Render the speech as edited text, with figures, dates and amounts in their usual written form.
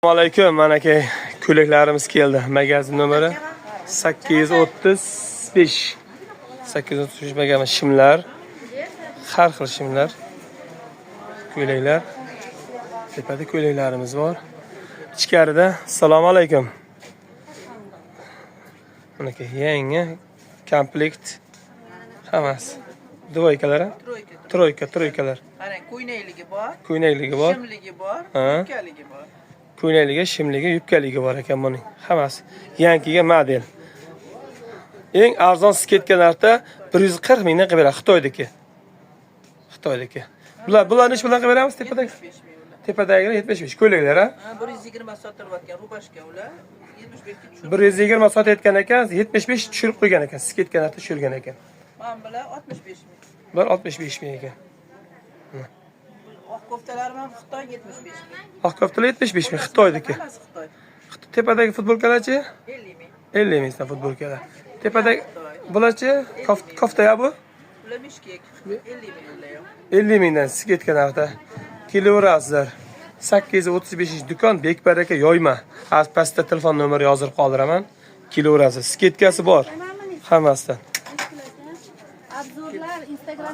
Assalomu alaykum. Mana aka ko'ylaklarimiz keldi. Magazin nomeri 835. 835 magazin shimlar. Har xil shimlar. Ko'ylaklar. Tepada ko'ylaklarimiz bor. Ichkarida assalomu alaykum. Mana aka yangi komplekt hammasi. Dvoykalar, troykalar. Ana ko'ynakligi bor. Ko'ynakligi bor. Shimligi bor. Ha. Yubkaligi bor. Ko'ynakligi, shimligi, yubkaligi bor ekan buning. Hammasi yangiga model. Eng arzon sketka narxda 140 mingdan qilib beradi Xitoydagi. Bularni ish bilan qilib beramiz tepadagi. 75 ming ular. Tepadagilar 75 ko'ylaklar, ha? 120 sotilayotgan rubashka ular 75 ga tushirib. 120 sotayotgan ekan, 75 tushirib qo'ygan ekan, sketka narxda tushirgan ekan. Men bilan 65 ming. 165 ming ekan. Oq koftalarim ham Xitoy 75 ming. Oq koftalar 75 ming Xitoydagi. Hammasi Xitoy. Tepadagi futbolkalarchi? 50 ming. 50 mingdan futbolkalar. Tepadagi bularchi? Kofta bu? Ular mishkek 50 ming ular ham. 50 mingdan sketka narxda. Kelaverasizlar. 835-do'kon Bekbaraka yoyma. Pastda telefon nomeri yozib qoldiraman. Kelaverasiz. Sketkasi bor. Hammasidan.